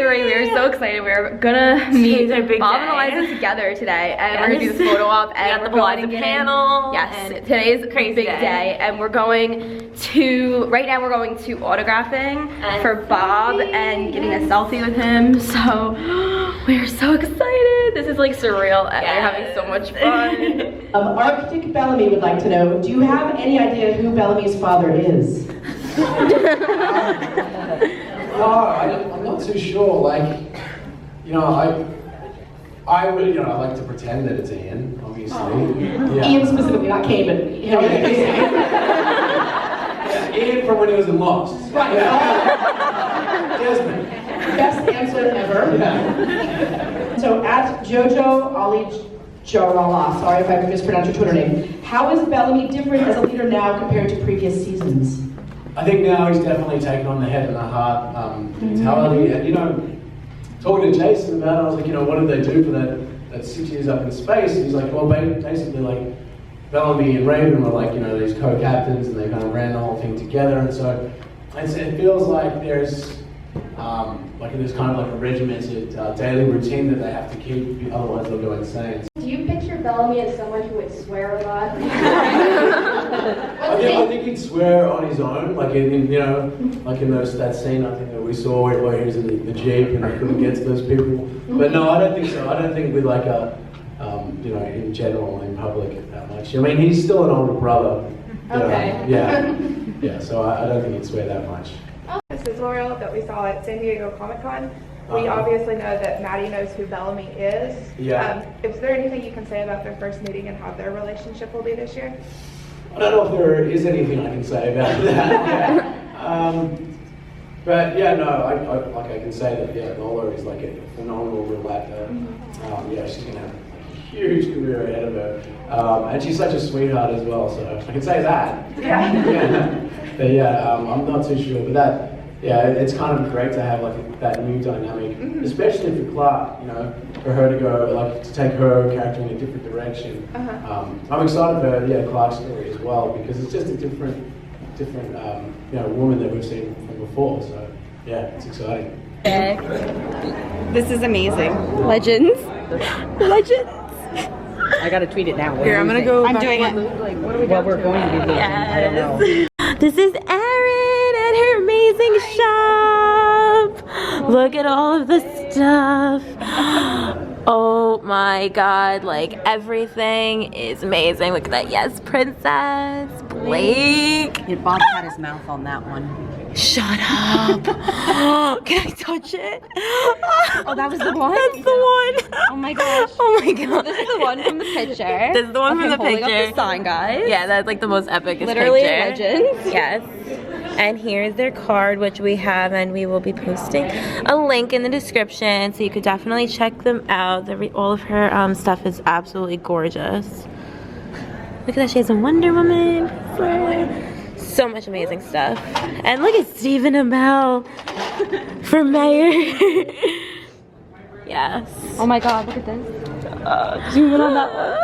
3. We are so excited. We're gonna meet Bob and Eliza together today, and we're gonna do this photo op. And we got the Beliza panel. Yes, today's a crazy big day, and we're going to. Right now, we're going to autographing for Bob and getting a selfie with him. So we're so excited. This is like surreal, and we're having so much fun. Arctic Bellamy would like to know: do you have any idea who Bellamy's father is? I'm not too sure. Like, you know, I would, you know, I like to pretend that it's Ian, obviously. Yeah. Ian specifically, not Kane, but you know. Ian from when he was in Lost. Right. Desmond. Best answer ever. Yeah. So at Jojo Ali Jarala, sorry if I mispronounced your Twitter name. How is Bellamy different as a leader now compared to previous seasons? I think now he's definitely taken on the head and the heart mentality. And, you know, talking to Jason about it, I was like, you know, what did they do for that 6 years up in space? And he's like, well, basically, like, Bellamy and Raven were like, you know, these co-captains, and they kind of ran the whole thing together. And so it feels like there's kind of like a regimented daily routine that they have to keep, otherwise they'll go insane. Do you picture Bellamy as someone who would swear a lot? I think he'd swear on his own, like in you know, like in that scene I think that we saw where he was in the Jeep and he couldn't get to those people. But no, I don't think so. I don't think with like a, you know, in general in public that much. I mean, he's still an older brother. Okay. Yeah. So I don't think he'd swear that much. This tutorial that we saw at San Diego Comic-Con. We obviously know that Maddie knows who Bellamy is. Yeah. Is there anything you can say about their first meeting and how their relationship will be this year? I don't know if there is anything I can say about that. But yeah, no, I can say that Nola is like a phenomenal real actor. Yeah, she's gonna have a huge career ahead of her, and she's such a sweetheart as well. So I can say that. Yeah. But yeah, I'm not too sure, but it's kind of great to have like that new dynamic, especially for Clark. You know, for her to go like to take her character in a different direction. I'm excited for Clark's story as well because it's just a different you know, woman that we've seen from before. So yeah, it's exciting. This is amazing. Legends. I gotta tweet it now. Here, I'm gonna go. I'm doing it. Like, what are we Well, we're going to be losing. I don't know. This is Erin at her amazing shop. Look at all of the stuff. Oh my god, like everything is amazing. Look at that. Yes, Princess Blake. Yeah, Bob had his mouth on that one. Shut up. Can I touch it? Oh, that was the one? That's the one. Oh my gosh. Oh my god. This is the one from the picture. This is the one from the holding picture. Up the sign, guys. Yeah, that's like the most epic picture. Literally legends. Yes. And here's their card, which we have, and we will be posting a link in the description, so you could definitely check them out. All of her stuff is absolutely gorgeous. Look at that, she has a Wonder Woman. So much amazing stuff. And look at Stephen Amell for mayor. Yes. Oh my god, look at this. Zoom in on that one.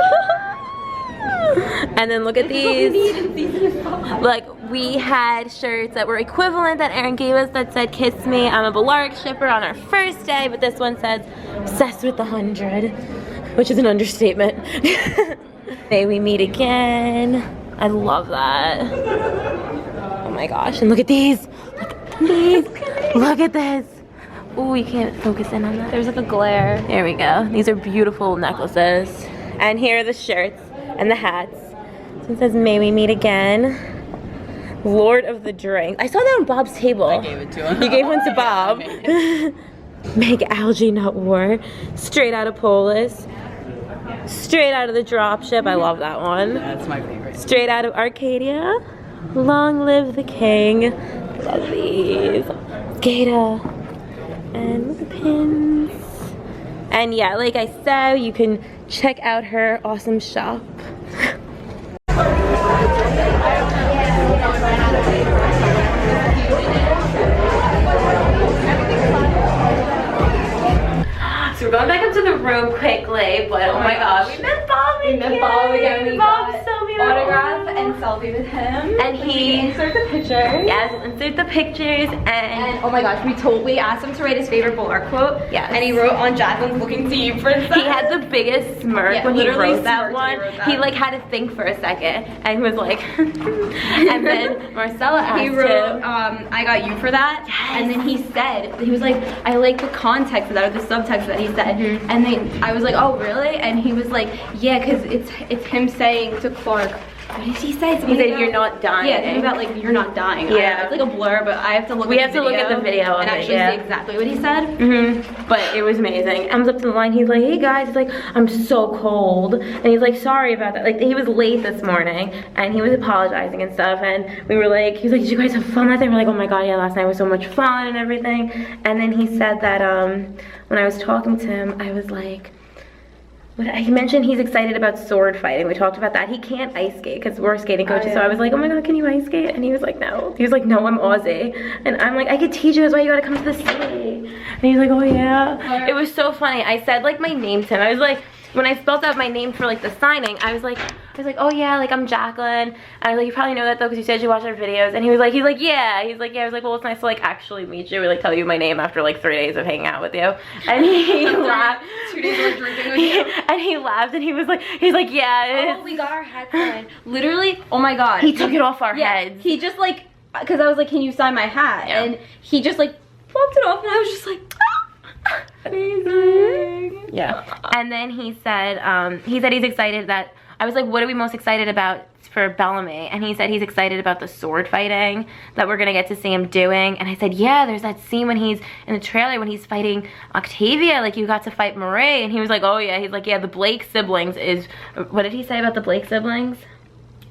And then look at these. Like, we had shirts that were equivalent that Erin gave us that said "Kiss Me, I'm a Bellaric shipper" on our first day, but this one says "Obsessed with the 100," which is an understatement. May we meet again. I love that. Oh my gosh, and look at these. Look at these. Look at this. Oh, you can't focus in on that. There's like a glare. There we go. These are beautiful necklaces. And here are the shirts and the hats. So it says "May we meet again." Lord of the Drink. I saw that on Bob's table. I gave it to him. You gave one to Bob. Make algae not war. Straight out of Polis. Straight out of the Dropship. I love that one. That's my favorite. Straight out of Arcadia. Long live the king. Love these. Skata. And look at the pins. And yeah, like I said, you can check out her awesome shop. So we're going back up to the room quickly, but oh my gosh, we met Bob again. We met Bob again. We got Bob's so beautiful. autograph and selfie with him. And he insert the pictures. Yes, insert the pictures And oh my gosh, we asked him to write his favorite Bulwark quote. Yes. And he wrote on Jacqueline's looking to you, princess. he had the biggest smirk Yeah, when he literally wrote that smirked when he one. wrote that. He like had to think for a second and he was like, and then Marcella asked He wrote, him. I got you for that. Yes. And then he was like, I like the context of that, or the subtext that he said. Mm-hmm. And then I was like, oh really? And he was like, yeah, because it's him saying to Clark, what did he say? He said, "You're not dying." Yeah, something about like, you're not dying. I don't Yeah. know, it's like a blur, but I have to look We at have to look at the video of and it, actually yeah. see exactly what he said. But it was amazing. Comes up to the line, he's like, hey guys, he's like, I'm so cold. And he's like, sorry about that. Like, he was late this morning and he was apologizing and stuff. And we were like, he was like, did you guys have fun last night? We're like, oh my God, yeah, last night was so much fun and everything. And then he said that when I was talking to him, I was like, he mentioned he's excited about sword fighting. We talked about that. He can't ice skate because we're skating coaches. So I was like, oh my God, can you ice skate? And he was like, no. He was like, no, I'm Aussie. And I'm like, I could teach you. That's why you gotta come to the city. And he's like, oh yeah. It was so funny. I said like my name to him. I was like, when I spelled out my name for like the signing, I was like, oh yeah, like I'm Jacqueline. I was like, you probably know that though because you said you watch our videos. And he's like, yeah. He's like, yeah. I was like, well, it's nice to like actually meet you. We like tell you my name after like 3 days of hanging out with you. And he laughed. 2 days of drinking with you. And he laughed and he's like, yeah. Oh, we got our hats signed. Literally, oh my God. He took it off our heads. He just like, because I was like, can you sign my hat? Yeah. And he just like popped it off and I was just like, amazing. Yeah. And then he said he's excited that, I was like, what are we most excited about for Bellamy? And he said he's excited about the sword fighting that we're gonna get to see him doing. And I said, yeah, there's that scene when he's in the trailer when he's fighting Octavia, like you got to fight Marie. And he was like, oh yeah, he's like, yeah, the Blake siblings is, what did he say about the Blake siblings?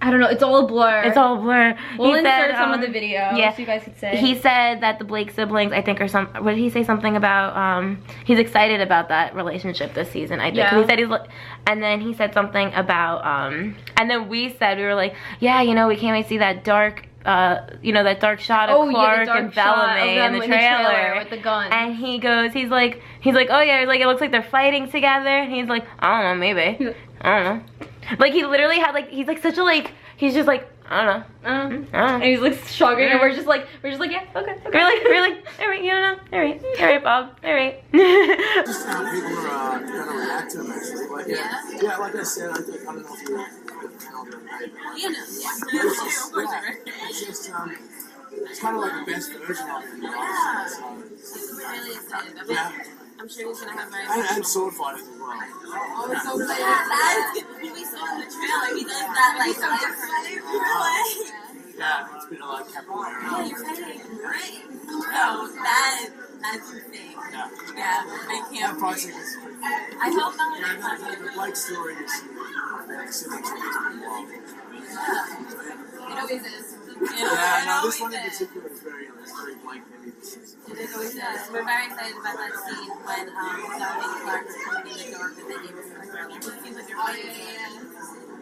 I don't know, it's all a blur. It's all a blur. We'll He insert said, some of the video yeah. so you guys could say. He said that the Blake siblings, I think, what did he say something about, he's excited about that relationship this season, I think. Yeah. He said and then he said something about, and then we were like, yeah, you know, we can't wait to see that dark, you know, that dark shot of Clark and Bellamy in the trailer with the gun. And he's like, oh yeah, like it looks like they're fighting together. And he's like, I don't know, maybe. I don't know. Like he literally had like, he's like such a like, he's just like, I don't know. And he's like shrugging and we're just like, yeah, okay. We're like, all right, you don't know, all right, Bob, all right. Just how people are gonna react to him actually. Like, yeah, like I said, I think, I don't know if you count it, right? You know, It's just, it's kind of like the best version of him. Yeah. We're really excited about it. Yeah. I'm sure he's gonna have my. And sword fighters as well. Oh, it's so good. We saw in the trailer, he does that like Yeah, it's been like capoeira. Yeah, you're fighting, right? No, that's insane. Yeah, I That can't price wait. is pretty. I hope that Yeah, the Blake story is similar to this pretty well. it always is. Yeah, no, this one in particular is very Blake heavy. It always is. We're very excited about that scene when Bellamy and Clark are coming in the door because they gave us a trailer. It seems like they're fighting.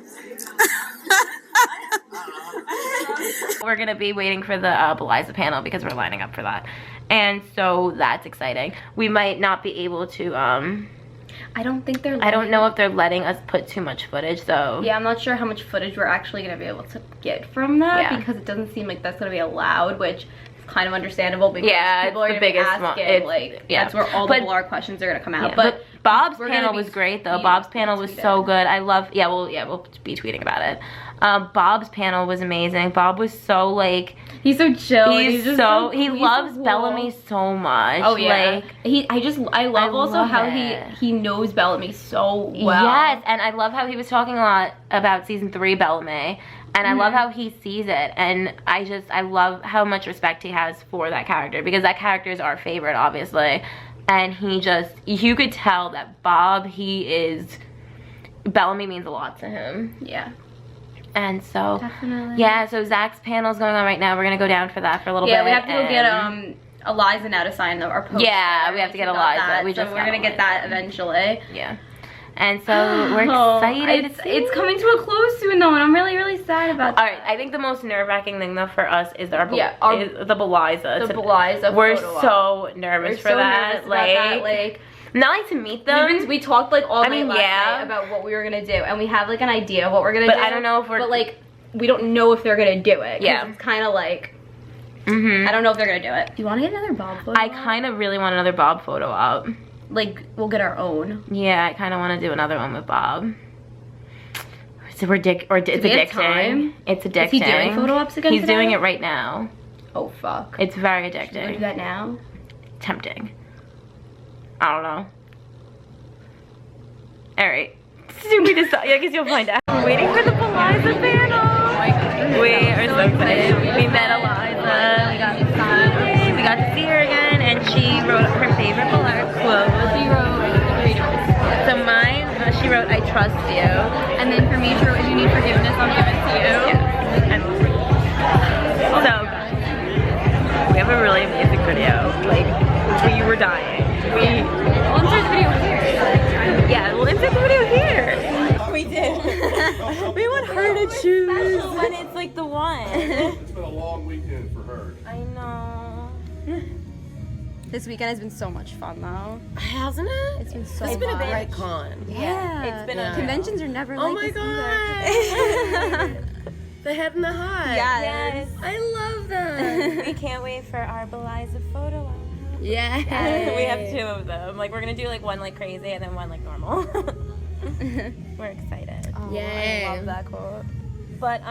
We're gonna be waiting for the Beliza panel because we're lining up for that, and so that's exciting. We might not be able to. I don't think they're. I don't know if they're letting us put too much footage though. Yeah, I'm not sure how much footage we're actually gonna be able to get from that Yeah. because it doesn't seem like that's gonna be allowed, which is kind of understandable because Yeah, people are it's the gonna be biggest asking, one. It's- like yeah. that's where all But- the blur questions are gonna come out. Yeah, but Bob's we're gonna panel be was great though. tweeting- Bob's panel was tweeting so it. good. I love. Yeah, we'll be tweeting about it. Bob's panel was amazing. Bob was so like. He's so chill. and He's just so he he's loves cool. Bellamy so much. Oh yeah, Like, I love also love how it. he knows Bellamy so well. Yes, and I love how he was talking a lot about season 3 Bellamy. And I love how he sees it, and I love how much respect he has for that character, because that character is our favorite, obviously. And you could tell that Bellamy means a lot to him. Yeah. And so, Definitely. yeah, so Zach's panel's going on right now. We're gonna go down for that for a little bit. Yeah, we have to go get and- Eliza now to sign our poster. Yeah, we have to get Eliza. That, We so just we're got gonna get that eventually. Yeah. And so we're excited. It's coming to a close soon though, and I'm really, really sad about that. All right, I think the most nerve-wracking thing though for us is is the Beliza. The Beliza We're photo op. so nervous for that. Nervous about that, like not like to meet them. we talked like all I night mean, last yeah. night about what we were gonna do, and we have like an idea of what we're gonna But do. I don't know if we're- But like we don't know if they're gonna do it. 'Cause Yeah. it's kind of like Mm-hmm. I don't know if they're gonna do it. Do you want to get another Bob photo? I kind of really want another Bob photo op. like we'll get our own. Yeah, I kind of want to do another one with Bob. So it's we have addicting. time? It's addicting. Is he doing photo ops again He's today? doing it right now. Oh fuck. It's very Should we do addicting. that now? Tempting. I don't know. All right. Soon we decide. I guess you'll find out. We're waiting for the Beliza panel. We are so excited. We met Eliza. We got signed. We got to see her again, and she wrote her favorite Beliza quote. She wrote readers. So mine, she wrote, "I trust you," and then for me, she wrote, "If you need forgiveness, I'll give it to you." Yes. So we have a really amazing video. Like we were dying. We'll insert the video here. Yeah, we'll insert the video here. We did. We want her to choose when it's like the one. It's been a long weekend for her. I know. This weekend has been so much fun though. Hasn't it? It's been so It's been a fun. great con. Yeah. It's been Yeah. a Conventions are never Oh like my this either. god. The head and the heart. Yes. I love them. We can't wait for our Beliza photo op. Yeah. We have 2 of them. Like we're gonna do like one like crazy and then one like normal. We're excited. Oh, Yay. I love that quote. But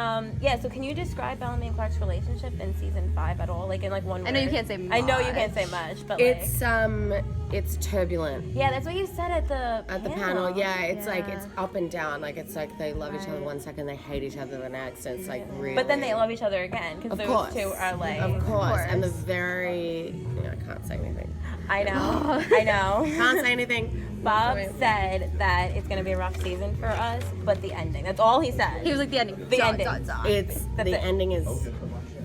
yeah, so can you describe Bellamy and Clark's relationship in season 5 at all? Like in like one word? I know you can't say much. I know you can't say much, but like It's turbulent. yeah, that's what you said at the Panel, yeah, it's like it's up and down. Like it's like they love each other one second, they hate each other the next, and it's like really. But then they love each other again because Of those course. 2 are like. Of course, and the very. I can't say anything. I know. I know. Can't say anything. Bob said that it's gonna be a rough season for us, but the ending. That's all he said. He was like the ending. The ending. It's That's the it. ending is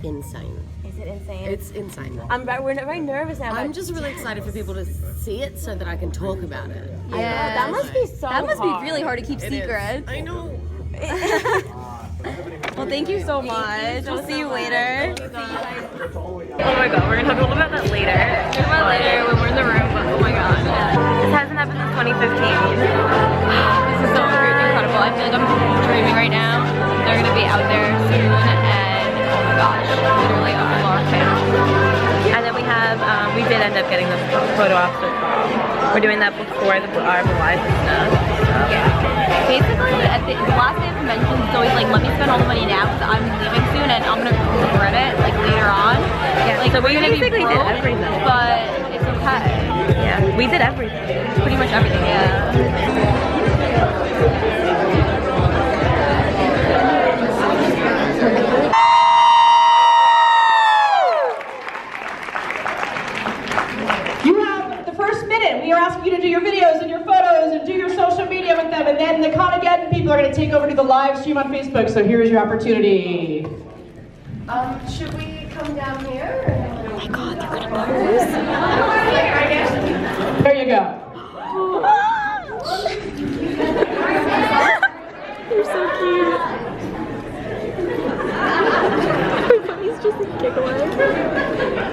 insane. Is it insane? It's insane. We're very nervous now. I'm but- just really excited for people to see it so that I can talk about it. I know, that must be so That must hard. be really hard to keep secret. I know. Well, thank you so much. We'll see you later. Oh my god, we're gonna talk a little about that later. Talk about later when we're in the room, but oh my god. This hasn't happened since 2015. This is so incredible. I feel like I'm dreaming right now. They're gonna be out there soon, and oh my gosh, literally a lot of fans. And then we have, we did end up getting the photo ops with Bob. We're doing that before our Beliza stuff. So. Yeah. Basically, at the last day of convention, it's always like, let me spend all the money now because I'm leaving soon and I'm gonna regret it like later on. Yeah, Like so we're we gonna be basically did broke, everything. but it's okay. Yeah, we did everything. Pretty much everything. Yeah. You have the first minute. We are asking you to do your videos and your photos and do your social media with them, and then the Conageddon people are going to take over to the live stream on Facebook, so here's your opportunity. Should we come down here? There you go. You're so cute. He's just giggling.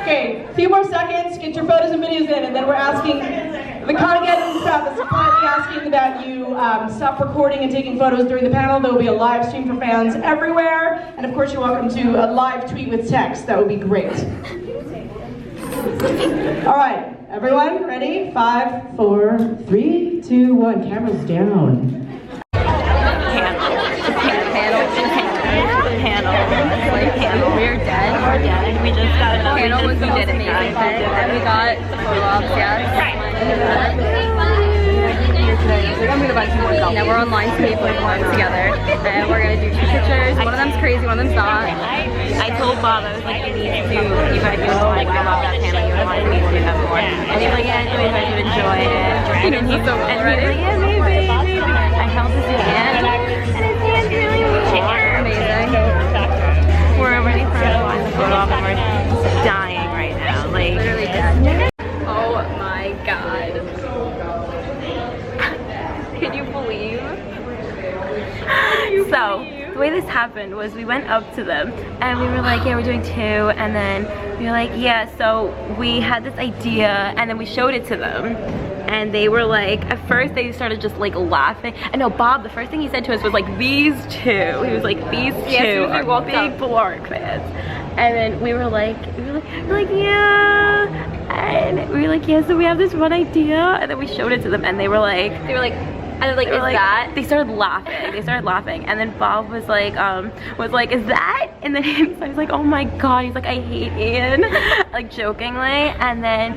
Okay, a few more seconds, get your photos and videos in, and then we're asking, the Conageddon staff is politely asking that you stop recording and taking photos during the panel. There will be a live stream for fans everywhere, and of course you're welcome to a live tweet with text. That would be great. All right, everyone, ready? 5, 4, 3, 2, 1, cameras down. Panel. We're dead. We're dead. We just got it. Panel was the most amazing thing, and we got the photo ops, yes. I'm gonna buy some more selfies. Yeah, we're online to make like one together, and we're gonna do 2 pictures. One of them's crazy, one of them's not. I told Bob, I was like, you guys do like, I love that panel, you want me to do that more. And he was like, yeah, I think you enjoy it. And then he was like, yeah, maybe. I held his hand, and his hand really moved. Amazing. We're ready for a live photo op, and we're dying right now. Like, Literally dead. Oh my god. Can you believe? so, the way this happened happened was we went up to them and we were like, yeah, we're doing 2, and then we were like, yeah, so we had this idea, and then we showed it to them. And they were like, at first they started just like laughing. I know Bob, the first thing he said to us was like, these 2. He was like, these 2 are big Blarg fans. And then we were like, yeah. And we were like, yeah, so we have this one idea. And then we showed it to them, and they were like, and they're like, is that? They started laughing. And then Bob was like, is that? And then I was like, oh my God. He's like, I hate Ian, like jokingly. And then,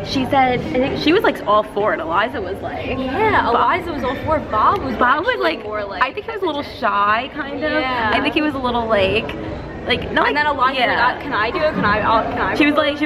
she said, I think she was like all for it. Eliza was like, yeah, Eliza was all for it. Bob was like, more like, I think he was a little shy, kind of. Yeah. I think he was a little like, no. And then Eliza was like, can I do it? Can I? She was like,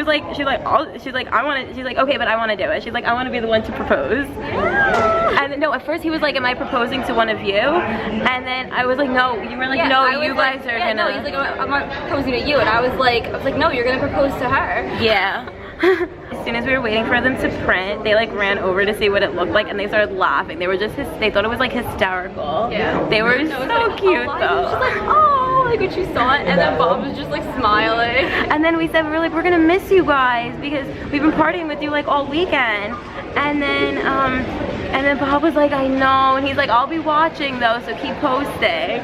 I want to. She's like, okay, but I want to do it. She's like, I want to be the one to propose. Yeah. And then, no, at first he was like, am I proposing to one of you? And then I was like, no. You were like, no, you guys are gonna. No, he's like, I'm not proposing to you. And I was like, no, you're gonna propose to her. Yeah. As soon as we were waiting for them to print, they like ran over to see what it looked like, and they started laughing. They were just, they thought it was like hysterical. Yeah. They were so cute though. She was like, oh, like when she saw it, and then Bob was just like smiling. And then we said, we're like, we're gonna miss you guys because we've been partying with you like all weekend. And then Bob was like, I know, and he's like, I'll be watching though, so keep posting.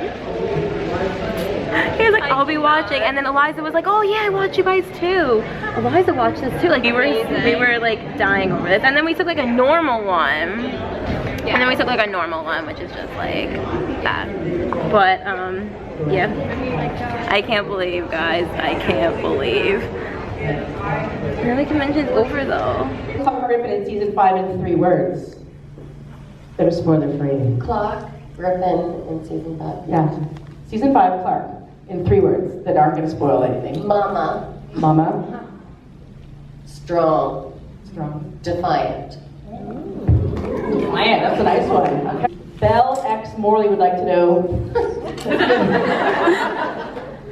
He was like, I'll be watching. And then Eliza was like, oh yeah, I watch you guys too. Eliza watched this too. Like we were like dying over this. And then we took like a normal one. Yeah. And then we took like a normal one, which is just like that. But yeah. I can't believe, guys. I can't believe. Really, convention's over though. Summer Griffin in season 5 in 3 words. That are spoiler free. Clark Griffin in season 5. Yeah. Season 5, Clark, in 3 words that aren't going to spoil anything. Mama. Mama. Strong. Strong. Defiant. Defiant, that's a nice one. Okay. Belle X Morley would like to know.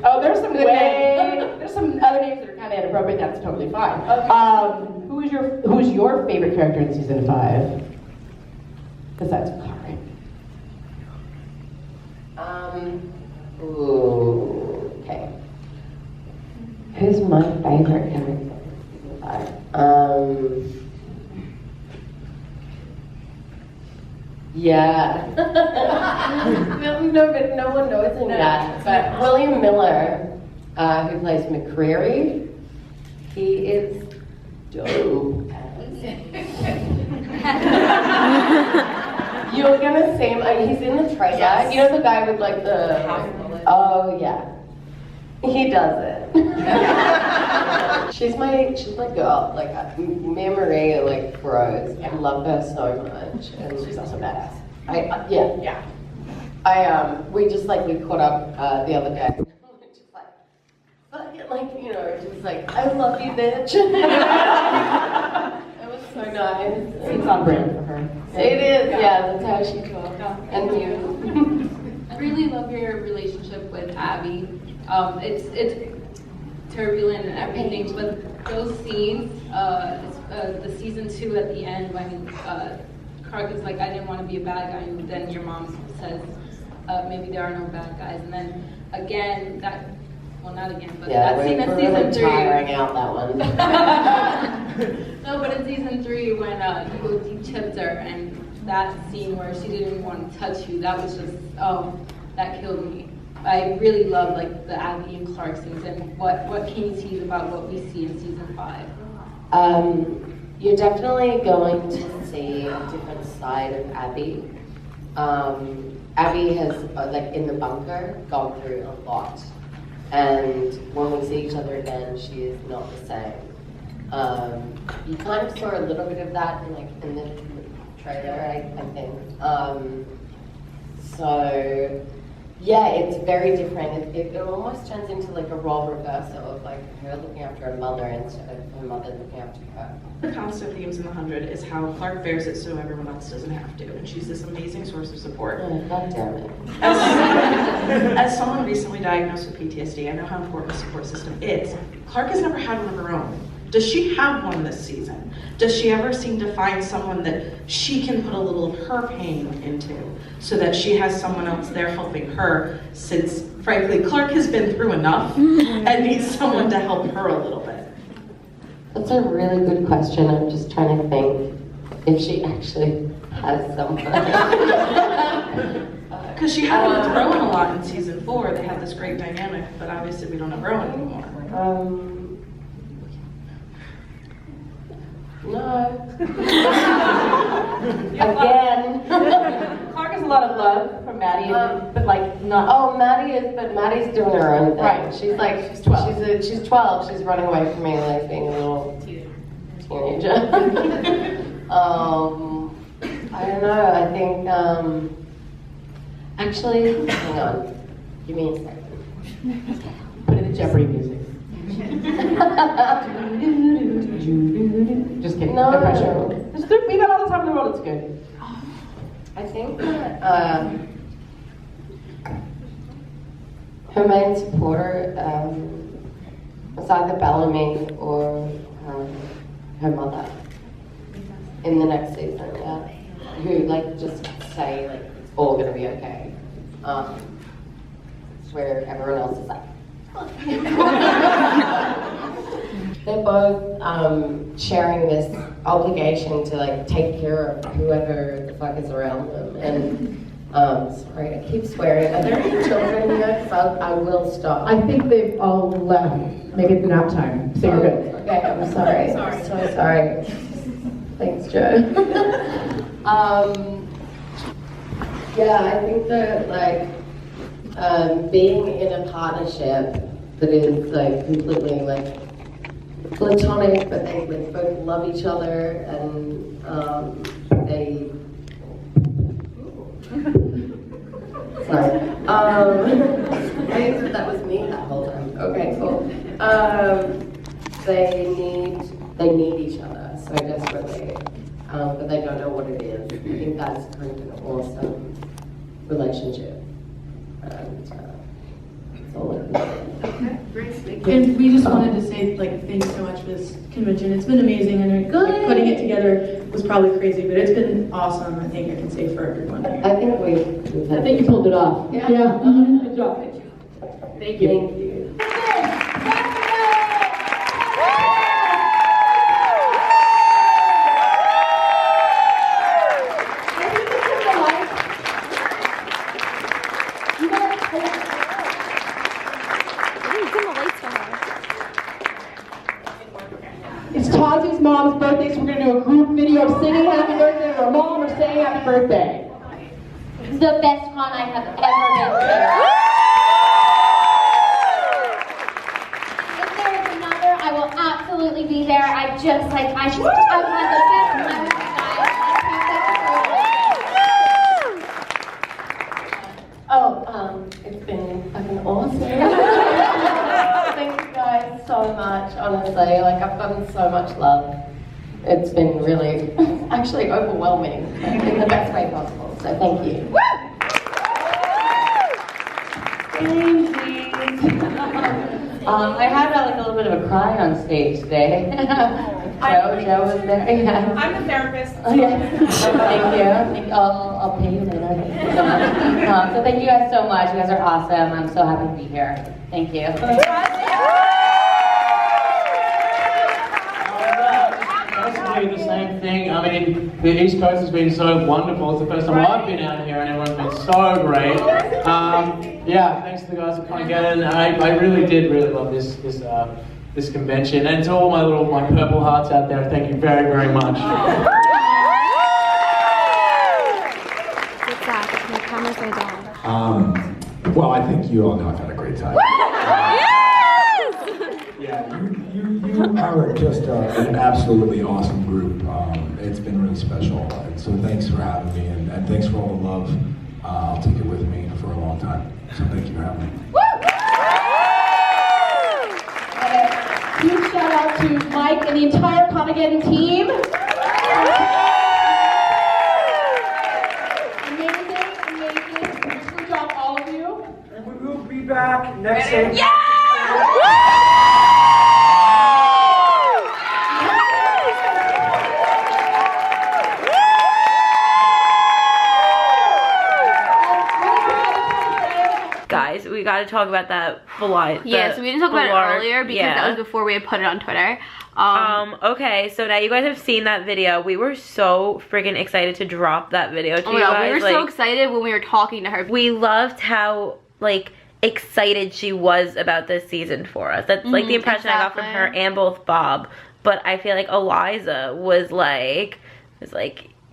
Oh, there's some other names that are kind of inappropriate. That's totally fine. Okay. Who's your favorite character in season 5? Besides Clark. Ooh, okay. Who's my favorite character in season 5? Yeah. no one knows him yet. But William Miller, who plays McCreary, he is dope. You're gonna say him. He's in the trailer. Yes. You know the guy with like the. Oh yeah. He does it. she's my girl. Like me and Marie are like bros. I love her so much, and she's also badass. We just like we caught up the other day. Just like, fuck it, like you know, just like I love you, bitch. It was so nice. It's on brand for her. It is, yeah. That's how she talks. And you. I really love your relationship with Abby. It's turbulent and everything, but those scenes, the season 2 at the end when Clark is like, I didn't want to be a bad guy, and then your mom says, maybe there are no bad guys, and then again, not again, but that scene in season really 3. Tiring out that one. No, but in season 3 when you go deep chipped her, and that scene where she didn't want to touch you, that was just, that killed me. I really love like the Abby and Clark scenes, and what can you tease about what we see in season 5? You're definitely going to see a different side of Abby. Abby has, like in the bunker, gone through a lot. And when we see each other again, she is not the same. You kind of saw a little bit of that in the trailer, I think. So yeah, it's very different. It almost turns into like a role reversal of like her looking after her mother instead of her mother looking after her. The constant themes in The 100 is how Clark bears it so everyone else doesn't have to, and she's this amazing source of support. Oh, God damn it. As someone recently diagnosed with PTSD, I know how important a support system is. Clark has never had one of her own. Does she have one this season? Does she ever seem to find someone that she can put a little of her pain into so that she has someone else there helping her, since frankly Clark has been through enough and needs someone to help her a little bit? That's a really good question. I'm just trying to think if she actually has someone. Because she had with Rowan a lot in season 4. They had this great dynamic, but obviously we don't have Rowan anymore. No. Again. Clark has a lot of love from Maddie, but like not. Oh, Maddie's doing her own thing. Right. She's like, she's 12. She's 12. She's running away from me like being a little teenager. I don't know. I think, actually, hang on. Give me a second. Put in the Jeopardy music. Just kidding. No. No pressure. It's good. We got all the time in the world. It's good. I think that her main supporter was either Bellamy or her mother in the next season, yeah. Who like just say like it's all gonna be okay. Where everyone else is like they're both sharing this obligation to like take care of whoever the fuck is around them. And sorry, I keep swearing. Are there any children here? Because I will stop. I think they've all left. Maybe it's nap time, so you're good. Okay, I'm sorry. I'm so sorry. Thanks, Joe. Yeah, I think that like being in a partnership that is like completely like platonic, but they like, both love each other and they. Sorry. I think that was me that whole time. Okay, cool. They need each other so desperately, but they don't know what it is. I think that's kind of an awesome relationship. And that's all I can say. And we just wanted to say, like, thanks so much for this convention. It's been amazing, and like, putting it together was probably crazy, but it's been awesome. I think I can say for everyone here. I think I think you pulled it off. Yeah. Good job. Thank you. Thank you. It's Tazi's mom's birthday, so we're going to do a group video of singing happy birthday to her mom or saying happy birthday. It's the best con I have ever been to. If there is another, I will absolutely be there. I've had the best time with you Oh, it's been fucking awesome. Thank you guys so much, honestly. Like, I've gotten so much love. It's been really, actually overwhelming in the best way possible. So thank you. I had like a little bit of a cry on stage today. Joe was there. Yeah. I'm the therapist. Oh, yeah. Thank you. I'll pay you later. Thank you so much. So thank you guys so much. You guys are awesome. I'm so happy to be here. Thank you. Basically the same thing. I mean, the East Coast has been so wonderful. It's the first time I've been out here and everyone's been so great. Yeah, thanks to the guys at Conageddon. I really did love this convention. And to all my purple hearts out there, thank you very, very much. Well, I think you all know I've had a great time. Yeah, you are just an absolutely awesome group. It's been really special. And so thanks for having me, and thanks for all the love. I'll take it with me for a long time. So thank you for having me. Huge shout out to Mike and the entire Conageddon team. Amazing. Good job, all of you. And we will be back next Saturday. Yeah! got to talk about that Yeah, so we didn't talk about it earlier because that was before we had put it on Twitter. Okay, so now you guys have seen that video. We were so freaking excited to drop that video to you guys. We were so excited when we were talking to her. We loved how, like, excited she was about this season for us. That's, like, the impression I got from her and both Bob. But I feel like Eliza was like,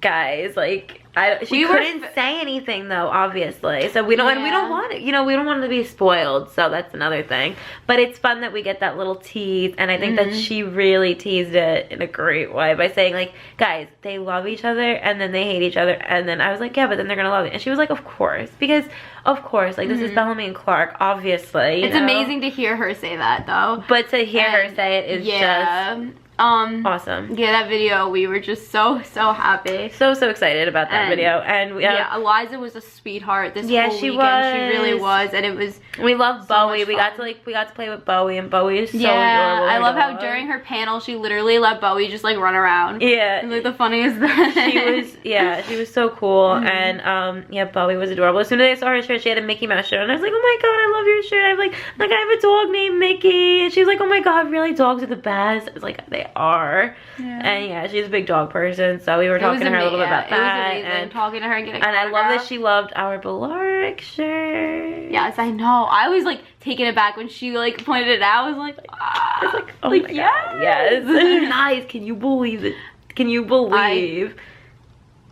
guys, like, she couldn't say anything though, obviously. So we don't, and we don't want it, you know, we don't want to be spoiled. So that's another thing. But it's fun that we get that little tease, and I think that she really teased it in a great way by saying, like, guys, they love each other and then they hate each other, and then I was like, yeah, but then they're gonna love it. And she was like, of course, because of course, like, this is Bellamy and Clark, obviously. It's amazing to hear her say that though. But to hear her say it is just awesome. Yeah, that video, we were just so happy. So excited about that video. And yeah, Eliza was a sweetheart this whole weekend. She was. She really was, and it was we love Bowie. We got to play with Bowie, and Bowie is so adorable. I love how during her panel she literally let Bowie just like run around. Yeah. And, like, the funniest thing. She was so cool. And yeah, Bowie was adorable. As soon as I saw her shirt, she had a Mickey Mouse shirt, and I was like, oh my god, I love your shirt. I'm like I have a dog named Mickey. And she was like, oh my god, really, dogs are the best. I was like, they are. And yeah, she's a big dog person, so we were talking to her a little bit about that. It was amazing talking to her and getting. And I love that she loved our Bellaric shirt. Yes, I know. I was like taken aback when she like pointed it out. I was like, I was like, oh my god, yes. Nice. Can you believe it? Can you believe?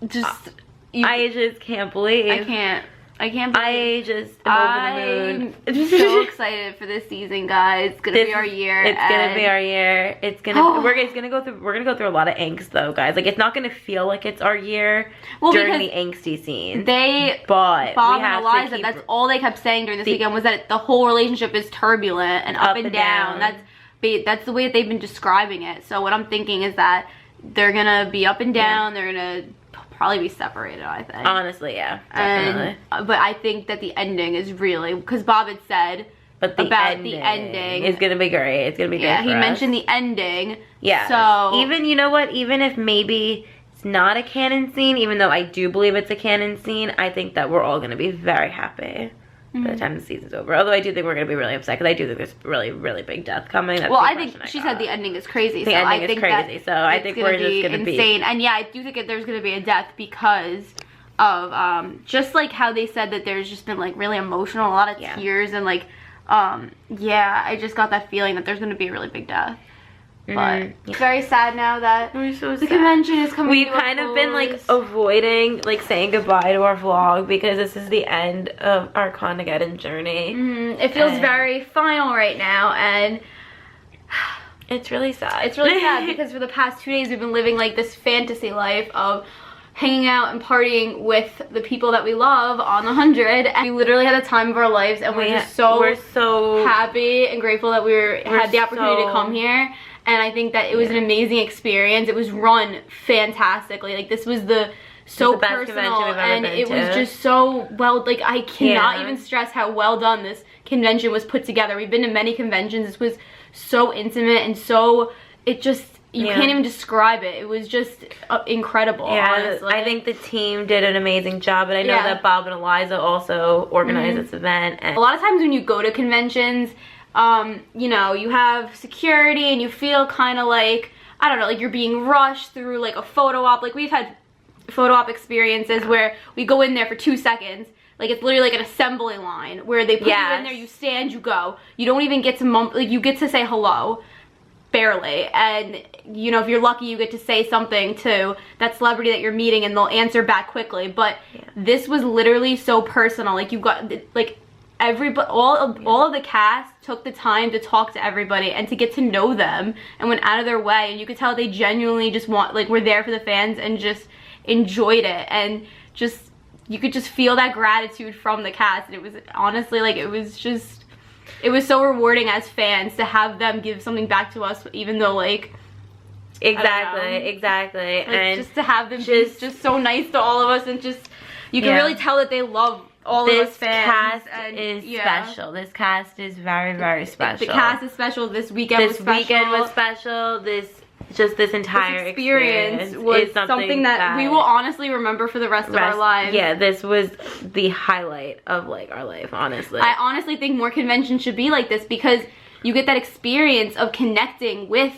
I just can't believe. I can't believe. I just am over the moon. I'm so excited for this season, guys. It's gonna be our year. It's gonna be our year. It's gonna we're gonna go through a lot of angst though, guys. Like, it's not gonna feel like it's our year during the angsty scenes. But Bob and Eliza, that's all they kept saying during this weekend was that the whole relationship is turbulent and up and down. That's the way that they've been describing it. So what I'm thinking is that they're gonna be up and down. They're gonna probably be separated, I think. Honestly, yeah, definitely. But I think that the ending is really, because Bob had said the ending is gonna be great. It's gonna be great. He mentioned the ending. Yeah. So even, you know what? Even if maybe it's not a canon scene, even though I do believe it's a canon scene, I think that we're all gonna be very happy by the time the season's over. Although I do think we're gonna be really upset because I do think there's really big death coming. That's I think she said the ending is crazy. The ending is crazy. So I think we're just gonna be insane. And yeah, I do think there's gonna be a death because of just like how they said that there's just been like really emotional, a lot of tears, and like yeah, I just got that feeling that there's gonna be a really big death. But it's very sad now that the convention is coming. We've kind of been like avoiding like saying goodbye to our vlog because this is the end of our Conageddon journey. It feels very final right now, and it's really sad. It's really sad because for the past 2 days we've been living like this fantasy life of hanging out and partying with the people that we love on the 100, and we literally had the time of our lives, and we're so happy and grateful that we had the opportunity to come here. And I think that it was an amazing experience. It was run fantastically. Like, this was the best personal, and it was just so well, like, I cannot even stress how well done this convention was put together. We've been to many conventions. This was so intimate and so, it just, you can't even describe it. It was just incredible, honestly. I think the team did an amazing job, and I know that Bob and Eliza also organized this event. And a lot of times when you go to conventions, you know, you have security and you feel kind of like, I don't know, like you're being rushed through like a photo op. Like, we've had photo op experiences where we go in there for 2 seconds. Like, it's literally like an assembly line where they put you in there, you stand, you go. You don't even get to like, you get to say hello, barely. And, you know, if you're lucky, you get to say something to that celebrity that you're meeting and they'll answer back quickly. But this was literally so personal. Like, you got, like, everybody, all of the cast took the time to talk to everybody and to get to know them and went out of their way, and you could tell they genuinely just were there for the fans and just enjoyed it, and just, you could just feel that gratitude from the cast. And it was honestly, like, it was so rewarding as fans to have them give something back to us, even though, like, exactly, like, and just to have them be just so nice to all of us, and just, you can really tell that they love all of us fans. This cast is special. This cast is very special. The cast is special. This weekend was special. This just this entire experience was is something that we will honestly remember for the rest of our lives. Yeah, this was the highlight of like our life, honestly. I honestly think more conventions should be like this because you get that experience of connecting with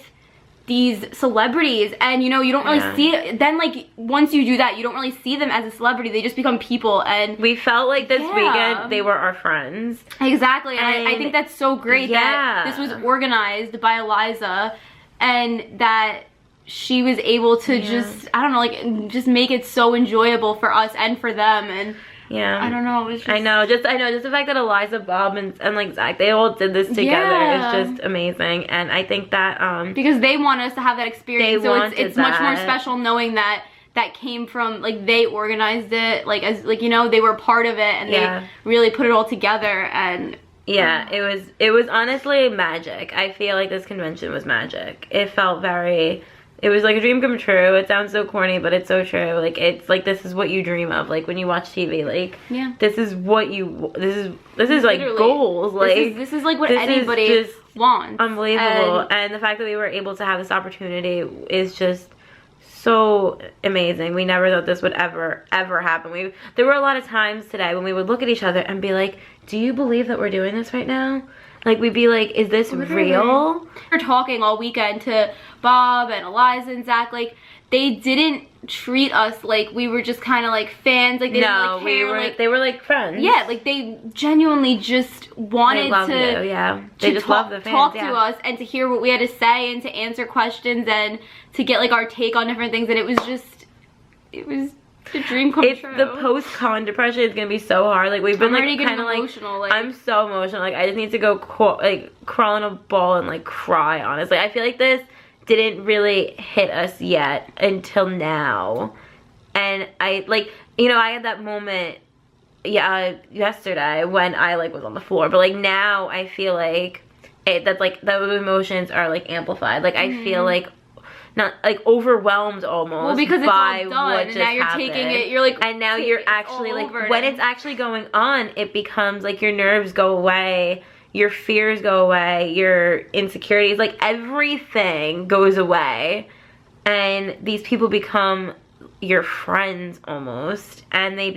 these celebrities, and you know, you don't really see, then like once you do that, you don't really see them as a celebrity, they just become people. And we felt like this weekend they were our friends. Exactly. And I think that's so great that this was organized by Eliza, and that she was able to just, I don't know, like just make it so enjoyable for us and for them. And I don't know, it was just, I know, just the fact that Eliza, Bob, and like Zach, they all did this together is just amazing. And I think that because they want us to have that experience, so it's much more special knowing that came from, like, they organized it, like, as, like, you know, they were part of it, and they really put it all together. And it was honestly magic. I feel like this convention was magic. It felt very, it was like a dream come true. It sounds so corny, but it's so true. Like, it's like, this is what you dream of, like when you watch TV. Like, this is what you, this is like goals. Like, this is like what anybody just wants. Unbelievable. And the fact that we were able to have this opportunity is just so amazing. We never thought this would ever happen. There were a lot of times today when we would look at each other and be like, do you believe that we're doing this right now? Like, we'd be like, is this real? We're talking all weekend to Bob and Eliza and Zach. Like, they didn't treat us like we were just kind of like fans. Like, they didn't really care. They were like friends. Yeah, like they genuinely just wanted they just love the fans, talk to us and to hear what we had to say and to answer questions and to get like our take on different things. And it was the dream come true. The post-con depression is gonna be so hard. Like, we've been like kind of emotional. Like, I'm so emotional. Like, I just need to go crawl in a ball and like cry. Honestly, I feel like this didn't really hit us yet until now. And I, like, you know, I had that moment yesterday when I like was on the floor, but like now I feel like that's like those emotions are like amplified. Like, I feel like not like overwhelmed almost. Well, because by it's all done, what and now you're happened. taking it. You're like, and now you're actually like, when it's actually going on, it becomes like your nerves go away, your fears go away, your insecurities, like everything goes away, and these people become your friends almost, and this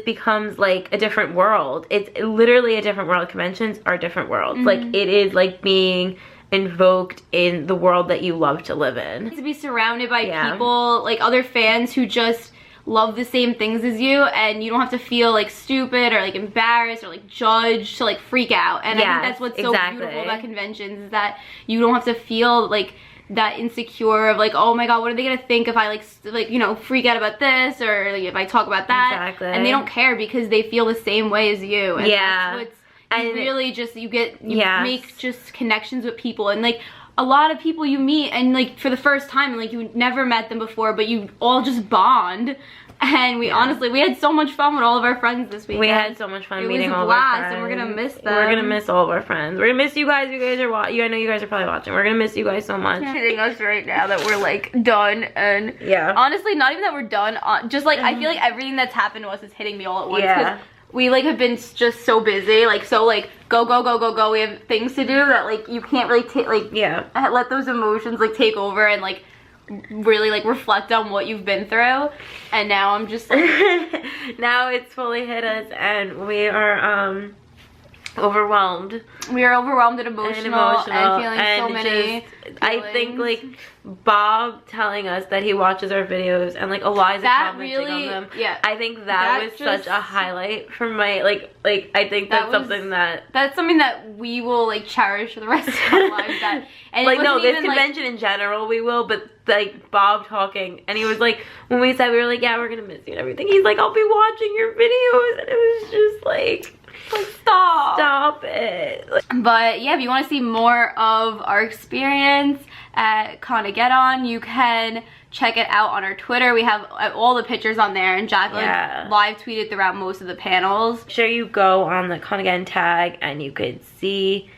becomes like a different world. It's literally a different world. Conventions are different worlds. Like, it is like being invoked in the world that you love to live in. To be surrounded by people, like other fans who just love the same things as you, and you don't have to feel like stupid or like embarrassed or like judged to like freak out. And I think that's what's so beautiful about conventions, is that you don't have to feel like that insecure of like, oh my god, what are they gonna think if I like you know, freak out about this, or like, if I talk about that. And they don't care because they feel the same way as you. And that's what's, you really just, you make just connections with people. And like, a lot of people you meet and like for the first time, and like you never met them before, but you all just bond. And we honestly, we had so much fun with all of our friends this weekend. We had so much fun meeting all of our friends. And we're gonna miss them. We're gonna miss all of our friends. We're gonna miss you guys. You guys are watching. I know you guys are probably watching. We're gonna miss you guys so much. It's hitting us right now that we're like done. And honestly, not even that we're done. Just like, I feel like everything that's happened to us is hitting me all at once. Because we like have been just so busy, like so like go. We have things to do that like you can't really take, like let those emotions like take over and like really like reflect on what you've been through. And now I'm just like now it's fully hit us, and we are overwhelmed. We are overwhelmed and emotional and feeling so many feelings. I think like Bob telling us that he watches our videos, and like Eliza commenting on them. I think that was such a highlight for my like I think that's something that we will like cherish for the rest of our lives. And like, no, this convention in general we will, but like Bob talking, and he was like, when we said, we were like, yeah, we're gonna miss you and everything, he's like, I'll be watching your videos, and it was just like stop it. But yeah, if you want to see more of our experience at Conageddon, you can check it out on our Twitter. We have all the pictures on there, and Jacqueline live tweeted throughout most of the panels. Make sure you go on the Conageddon tag and you could see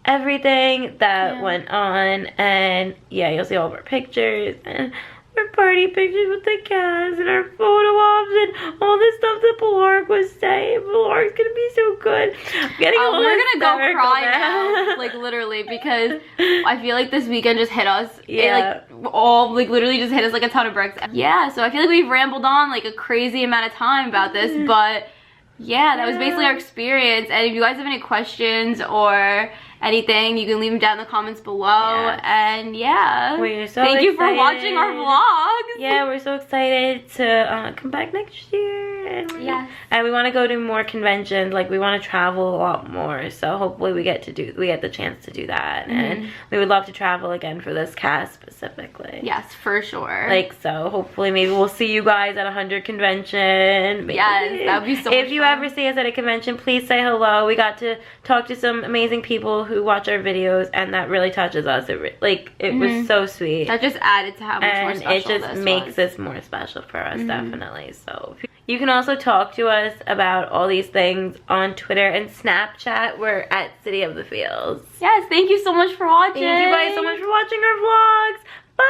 everything that went on, and you'll see all of our pictures, and our party pictures with the cast and our photo ops and all the stuff that Blarg was saying. Blarg's gonna be so good. I'm getting a little we're gonna go hysterical cry now, like literally, because I feel like this weekend just hit us. Yeah. It, like all like literally just hit us like a ton of bricks. Yeah, so I feel like we've rambled on like a crazy amount of time about this, but yeah, that was basically our experience. And if you guys have any questions or anything, you can leave them down in the comments below. Yes. And yeah, we're so thank you for excited. watching our vlogs. Yeah, we're so excited to come back next year. And we want to go to more conventions. Like, we want to travel a lot more. So hopefully we get the chance to do that. And we would love to travel again for this cast specifically. Yes, for sure. Like, so hopefully maybe we'll see you guys at 100 convention. Maybe. Yes, that would be so much If you fun. ever see us at a convention, please say hello. We got to talk to some amazing people who watch our videos, and that really touches us. It was so sweet. That just added to how much more And special it just this makes was. this more special for us, definitely. So you can also talk to us about all these things on Twitter and Snapchat. We're at City of the Feels. Yes, thank you so much for watching. Thank you guys so much for watching our vlogs. Bye!